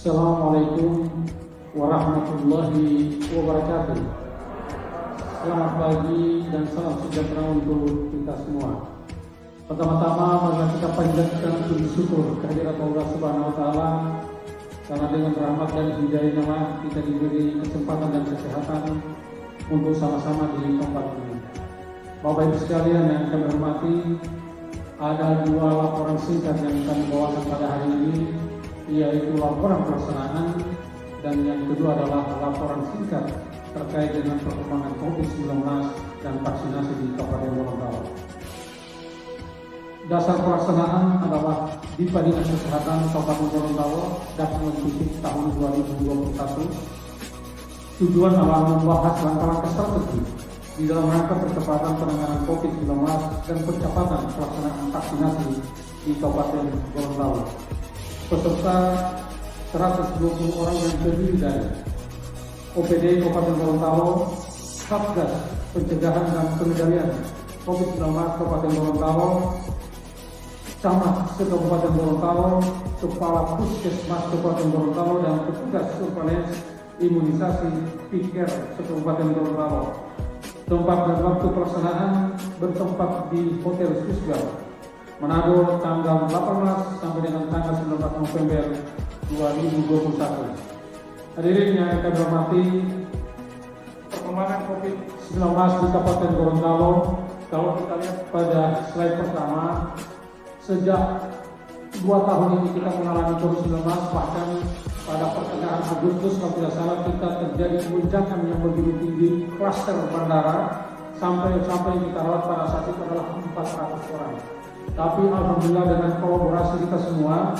Assalamualaikum warahmatullahi wabarakatuh. Selamat pagi dan salam sejahtera untuk kita semua. Pertama-tama mari kita panjatkan puji syukur kehadirat Allah Subhanahu wa taala karena dengan rahmat dan hidayah kita diberi kesempatan dan kesehatan untuk sama-sama di tempat ini. Bapak Ibu sekalian yang kami hormati, ada dua laporan singkat yang kami bawakan pada hari ini, yaitu laporan pelaksanaan dan yang kedua adalah laporan singkat terkait dengan perkembangan COVID-19 dan vaksinasi di Kabupaten Gorontalo. Dasar pelaksanaan adalah Dipa Dinas Kesehatan Kabupaten Gorontalo Dapat Titik tahun 2021. Tujuan adalah membahas langkah-langkah strategi di dalam rangka percepatan penanganan COVID-19 dan percepatan pelaksanaan vaksinasi di Kabupaten Gorontalo. Peserta 120 orang yang terdiri dari OPD Kabupaten Gorontalo, Satgas Pencegahan dan Pengendalian COVID-19 Kabupaten Gorontalo, Camat Kabupaten Gorontalo, Kepala Puskesmas Kabupaten Gorontalo, dan petugas surveillance imunisasi Piker Kabupaten Gorontalo. Tempat dan waktu pelaksanaan bertempat di Hotel Susgal, Manado, tanggal 18 sampai dengan tanggal 19 November 2021. Hadirin yang kami hormati, perkembangan COVID-19 di Kabupaten Gorontalo, kalau kita lihat pada slide pertama, sejak 2 tahun ini kita mengalami COVID-19, bahkan pada pertengahan Agustus kalau tidak salah kita terjadi lonjakan yang begitu tinggi, klaster bandara, sampai kita rawat pada saat itu adalah 400 orang. Tapi alhamdulillah dengan kolaborasi kita semua,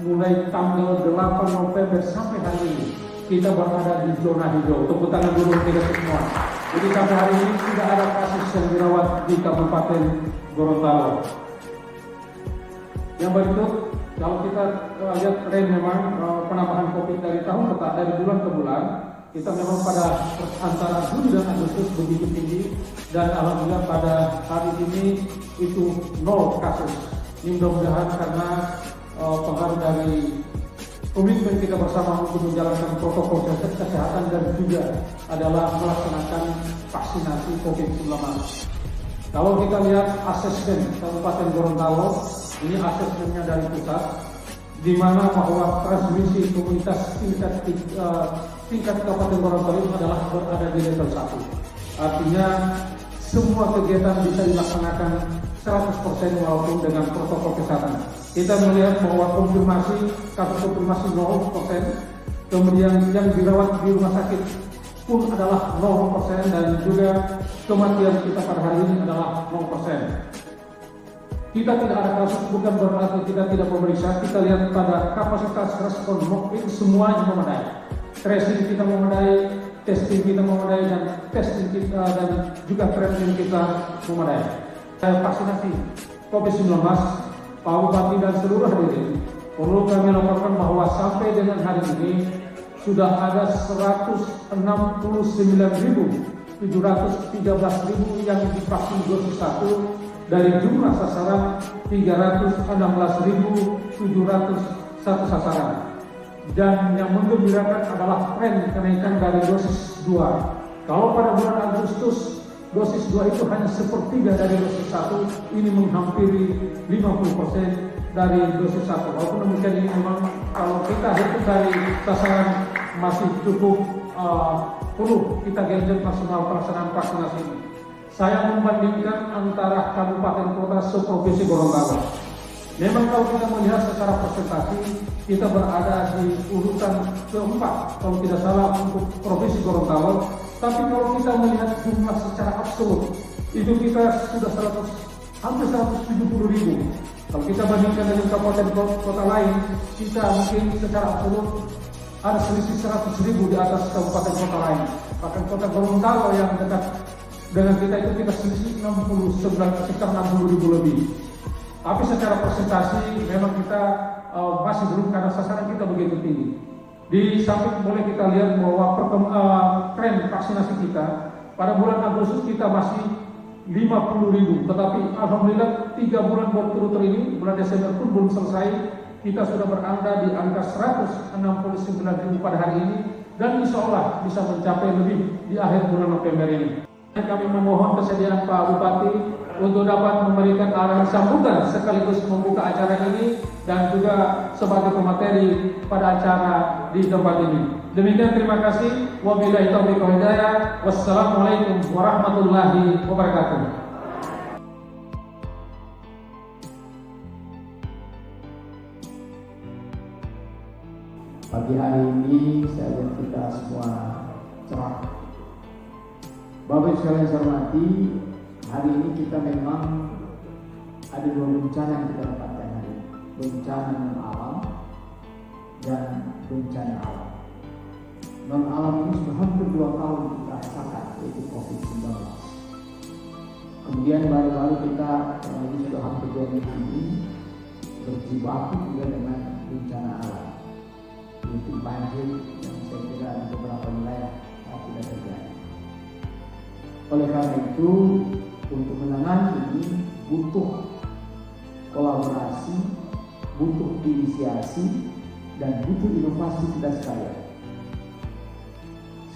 mulai tanggal 8 November sampai hari ini kita berada di zona hijau. Tepuk tangan dulu kita semua. Jadi sampai hari ini tidak ada kasus yang dirawat di Kabupaten Gorontalo. Yang berikut, kalau kita lihat tren memang penambahan COVID dari bulan ke bulan, kita memang pada antara Juli dan Agustus begitu tinggi, dan alhamdulillah pada hari ini itu 0 kasus. Ini mudah-mudahan karena pengaruh dari komitmen kita bersama untuk menjalankan protokol kesehatan dan juga adalah melaksanakan vaksinasi COVID-19. Kalau kita lihat asesmen Kabupaten Gorontalo, ini asesmennya dari pusat, di mana bahwa transmisi komunitas tingkat Kabupaten Gorontalo itu adalah berada di level 1. Artinya semua kegiatan bisa dilaksanakan 100% walaupun dengan protokol kesehatan. Kita melihat bahwa kasus konfirmasi 0%, kemudian yang dirawat di rumah sakit pun adalah 0%, dan juga kematian kita pada hari ini adalah 0%. Kita tidak ada kasus, bukan berarti kita tidak memeriksa. Kita lihat pada kapasitas respon itu semuanya memadai. Tracing kita memadai, testing kita memadai, dan testing kita dan juga tracing kita memadai. Vaksinasi COVID-19, Pak Bupati dan seluruh hadirin, perlu kami laporkan bahwa sampai dengan hari ini sudah ada 169.713 yang divaksin dosis 1 dari jumlah sasaran 316.701 sasaran. Dan yang menggembirakan adalah tren kenaikan dari dosis 2. Kalau pada bulan Agustus dosis 2 itu hanya sepertiga dari dosis 1, ini menghampiri 50% dari dosis 1. Walaupun demikian, ini memang kalau kita hitung dari sasaran masih cukup perlu kita genjot maksimal pelaksanaan vaksinasi ini. Saya membandingkan antara kabupaten kota seprovinsi Gorontalo. Memang kalau kita melihat secara presentasi, kita berada di urutan keempat kalau tidak salah untuk provinsi Gorontalo. Tapi kalau kita melihat jumlah secara absolut, itu kita sudah hampir 170.000. Kalau kita bandingkan dengan kabupaten kota lain, kita mungkin secara absolut ada selisih 100.000 di atas kabupaten kota lain. Bahkan kota Gorontalo yang dekat dengan kita itu kita selisih sekitar 60.000 lebih. Tapi secara presentasi memang kita masih belum, karena sasaran kita begitu tinggi. Di samping boleh kita lihat bahwa tren vaksinasi kita pada bulan Agustus kita masih 50.000, tetapi alhamdulillah 3 bulan berturut-turut ini, bulan Desember pun belum selesai, kita sudah berada di angka 169.000 pada hari ini, dan insya Allah bisa mencapai lebih di akhir bulan November ini. Kami memohon kesediaan Pak Bupati untuk dapat memberikan arahan sambutan sekaligus membuka acara ini dan juga sebagai pemateri pada acara di tempat ini. Demikian, terima kasih. Wabillahi taufiq wal hidayah. Wassalamualaikum warahmatullahi wabarakatuh. Pagi hari ini saya lihat kita semua cerah. Bapak Ibu sekalian saya hormati, hari ini kita memang ada dua bencana yang kita dapatkan hari ini. Bencana non alam dan bencana alam. Non alam ini sudah hampir 2 tahun kita rasakan, yaitu COVID-19. Kemudian baru-baru kita ini sudah hampir 2 minggu ini berjibaku juga dengan bencana alam, yaitu banjir yang saya kira di beberapa wilayah tidak terjadi. Oleh karena itu, untuk menangani ini butuh kolaborasi, butuh inisiasi, dan butuh inovasi kita sekalian.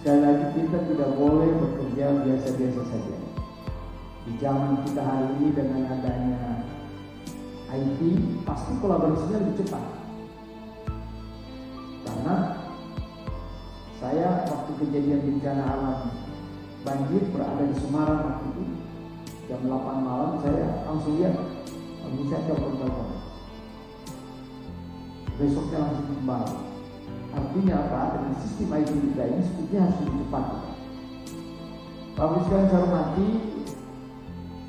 Sekali lagi, kita tidak boleh bekerja biasa-biasa saja. Di zaman kita hari ini dengan adanya IT, pasti kolaborasinya lebih cepat. Karena saya waktu kejadian bencana alam banjir berada di Semarang waktu itu jam 8 malam, saya langsung lihat, saya telepon. Besoknya langsung kembali. Artinya apa? Dengan sistem IT kita ini sebetulnya harus lebih cepat. Bapak sekalian saya hormati,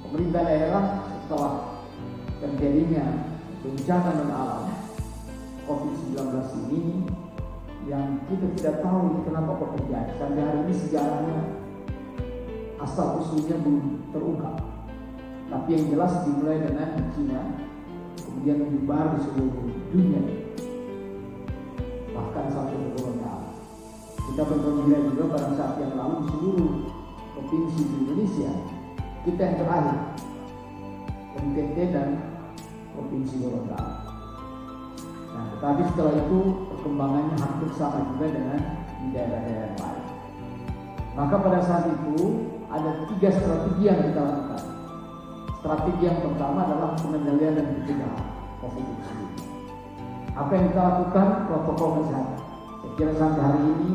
pemerintah daerah setelah terjadinya bencana non alam COVID-19 ini, yang kita tidak tahu ini kenapa kok terjadi. Sampai hari ini sejarahnya asal usulnya belum terungkap. Tapi yang jelas dimulai dengan China, kemudian menyebar di seluruh dunia, bahkan sampai ke Gorontalo. Kita bergembira juga pada saat yang lalu di seluruh provinsi di Indonesia, kita yang terakhir, NTT dan Provinsi Gorontalo. Nah, tetapi setelah itu perkembangannya hampir sama juga dengan di daerah-daerah lain. Maka pada saat itu ada 3 strategi yang kita lakukan. Strategi yang pertama adalah pengendalian dan pencegahan COVID-19. Apa yang kita lakukan? Protokol kesehatan. Saya kira sampai hari ini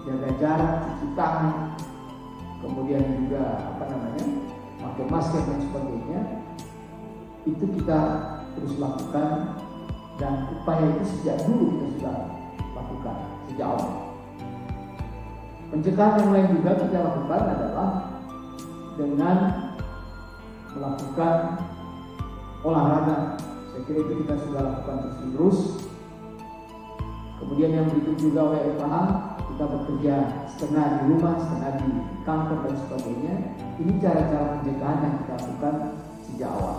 jaga jarak, cuci tangan, kemudian juga pakai masker dan sebagainya, itu kita terus lakukan, dan upaya itu sejak dulu kita sudah lakukan sejak awal. Pencegahan yang lain juga kita lakukan adalah dengan melakukan olahraga. Saya kira itu kita sudah lakukan terus. Kemudian yang berikut juga WFH, kita bekerja setengah di rumah, setengah di kantor dan sebagainya. Ini cara-cara pencegahan yang kita lakukan sejak awal.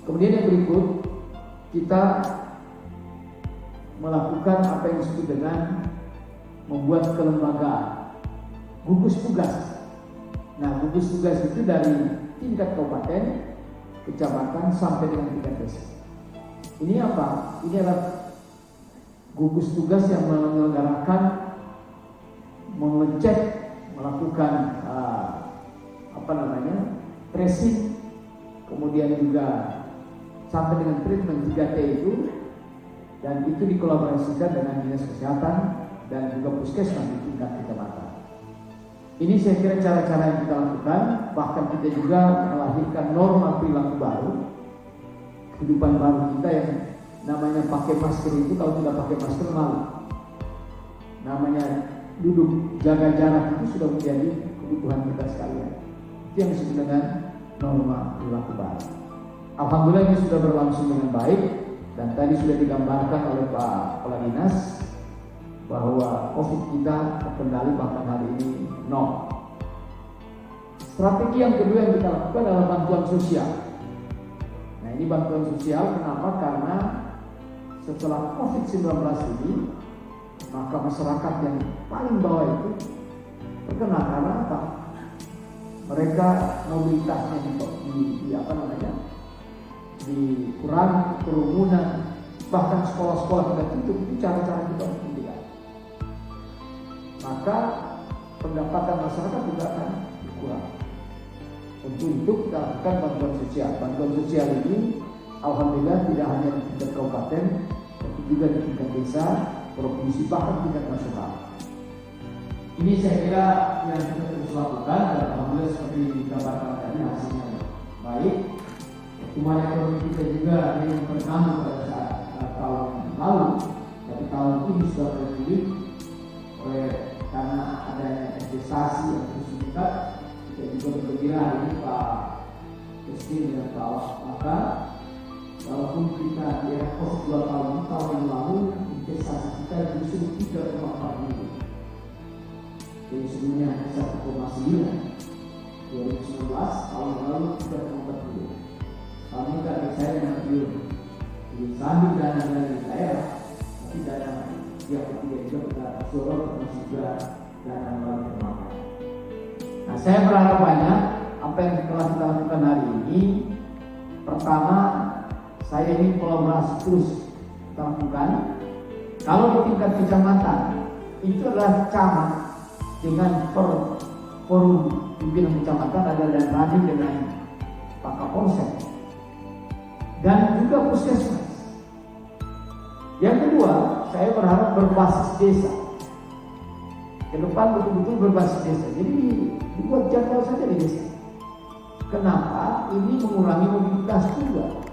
Kemudian yang berikut, kita melakukan apa yang disebut dengan membuat kelembagaan gugus tugas. Nah, gugus tugas itu dari tingkat kabupaten, kecamatan sampai dengan tingkat desa. Ini apa? Ini adalah gugus tugas yang menyelenggarakan, mengecek, melakukan tracing, kemudian juga sampai dengan treatment 3T itu, dan itu dikolaborasikan dengan dinas kesehatan dan juga puskesmas di tingkat kecamatan. Ini saya kira cara-cara yang kita lakukan. Bahkan kita juga melahirkan norma perilaku baru, kehidupan baru kita, yang namanya pakai masker itu kalau tidak pakai masker malu. Namanya duduk jaga jarak itu sudah menjadi kebutuhan kita sekalian. Itu yang disebut dengan norma perilaku baru. Alhamdulillah ini sudah berlangsung dengan baik, dan tadi sudah digambarkan oleh Pak Kepala Dinas bahwa COVID kita terkendali, bahkan hari ini 0. Strategi yang kedua yang kita lakukan adalah bantuan sosial. Nah, ini bantuan sosial kenapa? Karena setelah COVID-19 ini, maka masyarakat yang paling bawah itu terkena. Karena apa? Mereka mobilitasnya dikurangi, kerumunan, bahkan sekolah-sekolah kita tutup, itu cara-cara kita untuk menjaga. Maka pendapatan masyarakat juga akan berkurang. Untuk itu kita lakukan bantuan sosial. Bantuan sosial ini alhamdulillah tidak hanya di tingkat kabupaten, tapi juga di tingkat desa, provinsi, bahkan tingkat nasional. Ini saya kira yang kita terus lakukan dan alhamdulillah seperti digambarkan tadi hasilnya baik. Pertumbuhan ekonomi kita juga yang pertama pada saat tahun lalu, tapi tahun ini sudah terpilih oleh karena adanya investasi yang terus meningkat. Kita juga bergembira hari ini Pak Presiden dan Pak Wak, maka walaupun kita di era COVID 2 tahun yang lalu investasi kita justru 3,4 miliar. Jadi sebelumnya 1,9, 2019 tahun lalu 3,4 miliar. Kami target saya dengan triliun. Jadi sambil dana dari daerah, tapi dana yang ketiga juga kita sorot termasuk juga dana melalui perbankan. Nah, saya berharap banyak apa yang telah kita lakukan hari ini. Pertama, saya ingin kolaborasi terus kita lakukan. Kalau di tingkat kecamatan, itu adalah camat dengan forum pimpinan kecamatan ada dan radio dengan Pak Kapolsek dan juga puskesmas. Yang kedua, saya berharap berbasis desa. Ke depan betul-betul berbasis desa. Jadi dibuat jadwal saja di desa. Kenapa? Ini mengurangi mobilitas juga.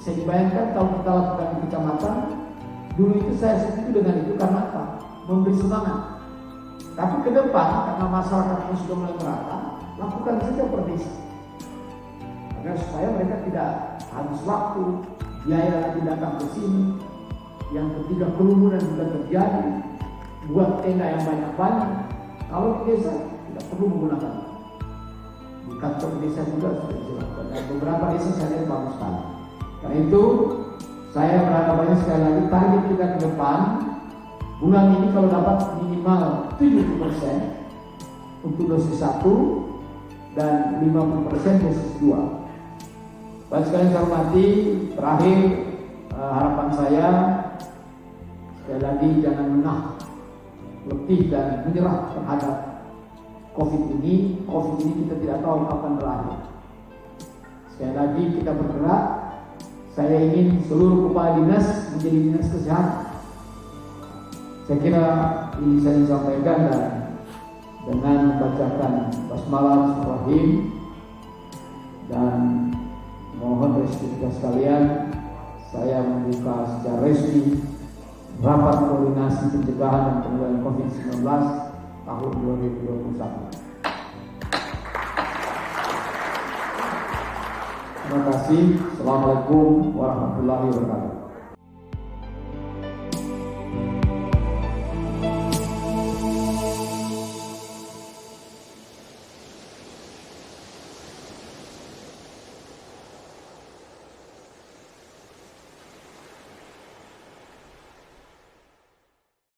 Bisa dibayangkan kalau kita lakukan di kecamatan, dulu itu saya setuju dengan itu karena apa? Memberi semangat. Tapi ke depan karena masyarakatnya sudah mulai merata, lakukan saja per desa. Agar supaya mereka tidak habis waktu, biaya lagi datang ke sini. Yang ketiga, kerumunan juga terjadi. Buat tenda yang banyak-banyak. Kalau di desa tidak perlu menggunakan. Di kantor desa juga sudah dilakukan. Dan beberapa desa saya lihat bagus sekali. Karena itu saya berharap banyak sekali lagi target kita ke depan. Bulan ini kalau dapat minimal 70% untuk dosis 1 dan 50% dosis 2. Baik sekalian saya hormati, terakhir harapan saya sekali lagi jangan menang letih dan menyerah terhadap COVID ini. COVID ini kita tidak tahu kapan berakhir. Sekali lagi kita bergerak. Saya ingin seluruh kepala dinas menjadi dinas kesehatan. Saya kira ini saya sampaikan dan dengan membacakan basmalah Bismillahirrahmanirrahim dan mohon restu kita sekalian, saya membuka secara resmi rapat koordinasi pencegahan dan pengendalian COVID-19 tahun 2021. Terima kasih. Assalamualaikum warahmatullahi wabarakatuh.